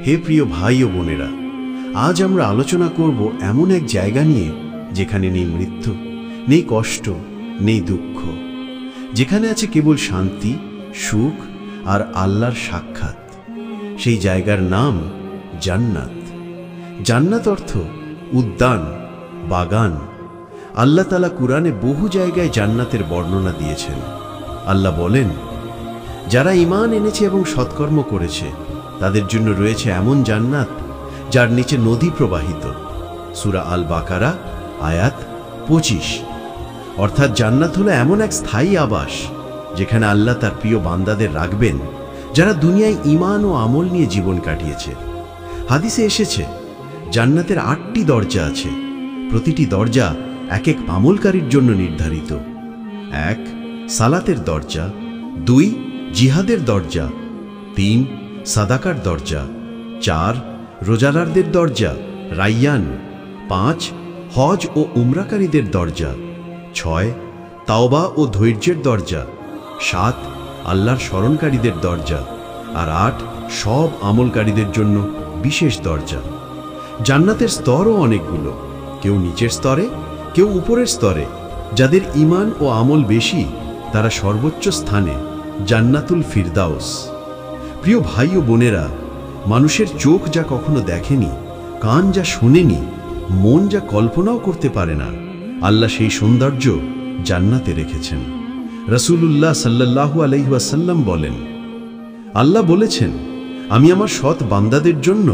হে প্রিয় ভাই ও বোনেরা, আজ আমরা আলোচনা করব এমন এক জায়গা নিয়ে যেখানে নেই মৃত্যু, নেই কষ্ট, নেই দুঃখ, যেখানে আছে কেবল শান্তি, সুখ আর আল্লাহর সাক্ষাৎ। সেই জায়গার নাম জান্নাত। জান্নাত অর্থ উদ্যান, বাগান। আল্লাহ তাআলা কুরআনে বহু জায়গায় জান্নাতের বর্ণনা দিয়েছেন। আল্লাহ বলেন, যারা ঈমান এনেছে এবং সৎকর্ম করেছে তাদের জন্য রয়েছে এমন জান্নাত যার নিচে নদী প্রবাহিত। সূরা আল বাকারা আয়াত 25। অর্থাৎ জান্নাত হলো এমন এক স্থায়ী আবাস যেখানে আল্লাহ তার প্রিয় বান্দাদের রাখবেন যারা দুনিয়ায় ঈমান ও আমল নিয়ে জীবন কাটিয়েছে। হাদিসে এসেছে, জান্নাতের 8টি দরজা আছে। প্রতিটি দরজা এক এক আমলকারীর জন্য নির্ধারিত। 1 সালাতের দরজা, 2 জিহাদের দরজা, 3 সাদাকার দরজা, 4 রোজাদারদের দরজা রাইয়ান, 5 হজ ও উমরাকারীদের দরজা, 6 তাওবা ও ধৈর্যের দরজা, 7 আল্লাহর স্মরণকারীদের দরজা, আর 8 সব আমলকারীদের জন্য বিশেষ দরজা। জান্নাতের স্তরও অনেকগুলো, কেউ নিচের স্তরে, কেউ উপরের স্তরে। যাদের ঈমান ও আমল বেশি তারা সর্বোচ্চ স্থানে, জান্নাতুল ফিরদাউস। প্রিয় ভাই ও বোনেরা, মানুষের চোখ যা কখনো দেখেনি, কান যা শোনেনি, মন যা কল্পনাও করতে পারে না, আল্লাহ সেই সৌন্দর্য জান্নাতে রেখেছেন। রাসূলুল্লাহ সাল্লাল্লাহু আলাইহি ওয়াসাল্লাম বলেন, আল্লাহ বলেছেন, আমি আমার সৎ বান্দাদের জন্য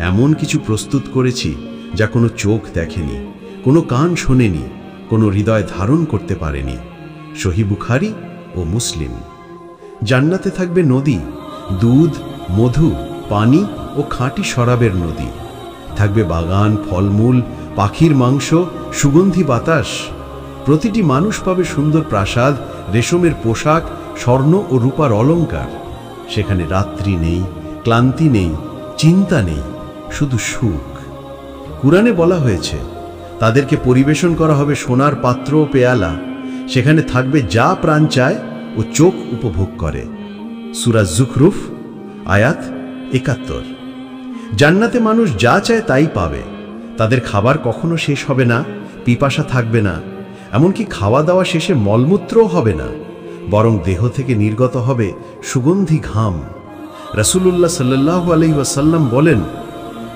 এমন কিছু প্রস্তুত করেছি যা কোনো চোখ দেখেনি, কোনো কান শোনেনি, কোনো হৃদয় ধারণ করতে পারেনি। সহিহ বুখারী ও মুসলিম। জান্নাতে থাকবে নদী, দুধ, মধু, পানি ও খাঁটি শরাবের নদী। থাকবে বাগান, ফলমূল, পাখির মাংস, সুগন্ধি বাতাস। প্রতিটি মানুষ পাবে সুন্দর প্রাসাদ, রেশমের পোশাক, স্বর্ণ ও রূপার অলংকার। সেখানে রাত্রি নেই, ক্লান্তি নেই, চিন্তা নেই, শুধু সুখ। কুরআনে বলা হয়েছে, তাদেরকে পরিবেশন করা হবে সোনার পাত্র ও পেয়ালা। সেখানে থাকবে যা প্রাণ চায় ও চোখ উপভোগ করে। সূরা যুখরুফ আয়াত 71। জান্নাতে মানুষ যা চায় তাই পাবে। তাদের খাবার কখনো শেষ হবে না, পিপাসা থাকবে না, এমনকি খাওয়া দাওয়া শেষে মলমূত্রও হবে না, বরং দেহ থেকে নির্গত হবে সুগন্ধি ঘাম। রাসূলুল্লাহ সাল্লাল্লাহু আলাইহি ওয়াসাল্লাম বলেন,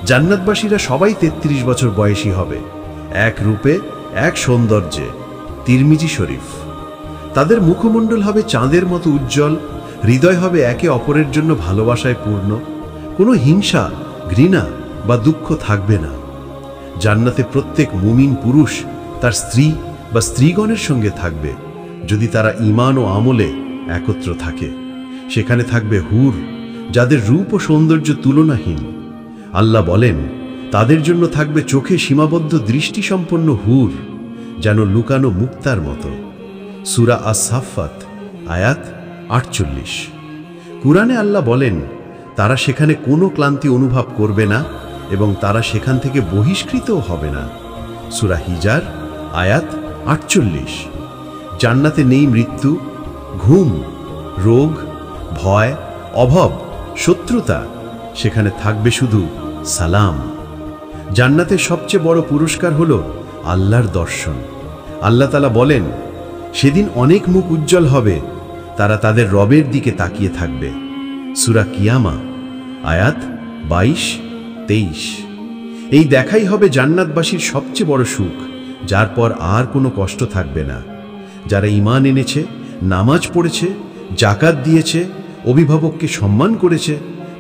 জান্নাতবাসীরা সবাই 33 বছর বয়সী হবে, এক রূপে, এক সৌন্দর্যে। তিরমিজি শরীফ। তাদের মুখমণ্ডল হবে চাঁদের মতো উজ্জ্বল, হৃদয় হবে একে অপরের জন্য ভালোবাসায় পূর্ণ, কোনো হিংসা, ঘৃণা বা দুঃখ থাকবে না। জান্নাতে প্রত্যেক মুমিন পুরুষ তার স্ত্রী বা স্ত্রীগণের সঙ্গে থাকবে, যদি তারা ঈমান ও আমলে একত্র থাকে। সেখানে থাকবে হুর, যাদের রূপ ও সৌন্দর্য তুলনাহীন। আল্লাহ বলেন, তাদের জন্য থাকবে চোখে সীমাবদ্ধ দৃষ্টিসম্পন্ন হুর, যেন লুকানো মুক্তার মতো। সূরা আস-সাফফাত আয়াত 48। কুরআনে আল্লাহ বলেন, তারা সেখানে কোনো ক্লান্তি অনুভব করবে না এবং তারা সেখান থেকে বহিষ্কৃতও হবে না। সূরা হিজার আয়াত 48। জান্নাতে নেই মৃত্যু, ঘুম, রোগ, ভয়, অভাব, শত্রুতা। সেখানে থাকবে শুধু সালাম। জান্নাতের সবচেয়ে বড় পুরস্কার হলো আল্লাহর দর্শন। আল্লাহ তাআলা বলেন, সেদিন অনেক মুখ উজ্জ্বল হবে, তারা তাদের রবের দিকে তাকিয়ে থাকবে। সূরা কিয়ামা আয়াত 22-23। এই দেখাই হবে জান্নাতবাসীর সবচেয়ে বড় সুখ, যার পর আর কোনো কষ্ট থাকবে না। যারা ঈমান এনেছে, নামাজ পড়েছে, যাকাত দিয়েছে, অভিভাবককে সম্মান করেছে,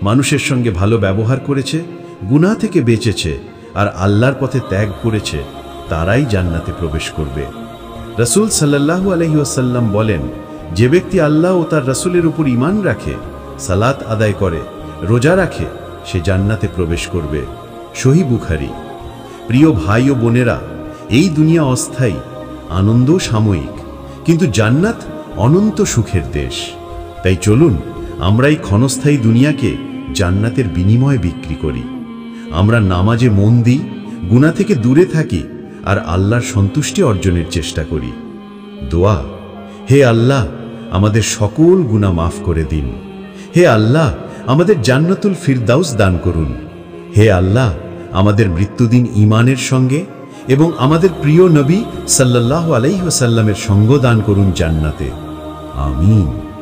মানুষের সঙ্গে ভালো ব্যবহার করেছে, গুনাহ থেকে বেঁচেছে আর আল্লাহর পথে ত্যাগ করেছে, তারাই জান্নাতে প্রবেশ করবে। রাসূল সাল্লাল্লাহু আলাইহি ওয়াসাল্লাম বলেন, যে ব্যক্তি আল্লাহ ও তার রাসূলের উপর ঈমান রাখে, সালাত আদায় করে, রোজা রাখে, সে জান্নাতে প্রবেশ করবে। সহিহ বুখারী। প্রিয় ভাই ও বোনেরা, এই দুনিয়া অস্থায়ী, আনন্দ সাময়িক, কিন্তু জান্নাত অনন্ত সুখের দেশ। তাই চলুন আমরা এই ক্ষণস্থায়ী দুনিয়াকে জান্নাতের বিনিময়ে বিক্রি করি। আমরা নামাজে মন দিই, গুনাহ থেকে দূরে থাকি আর আল্লাহর সন্তুষ্টি অর্জনের চেষ্টা করি। দোয়া, হে আল্লাহ, আমাদের সকল গুনাহ মাফ করে দিন। হে আল্লাহ, আমাদের জান্নাতুল ফিরদাউস দান করুন। হে আল্লাহ, আমাদের মৃত্যুদিন ঈমানের সঙ্গে এবং আমাদের প্রিয় নবী সাল্লাল্লাহু আলাইহি ওয়াসাল্লামের সঙ্গ দান করুন জান্নাতে। আমিন।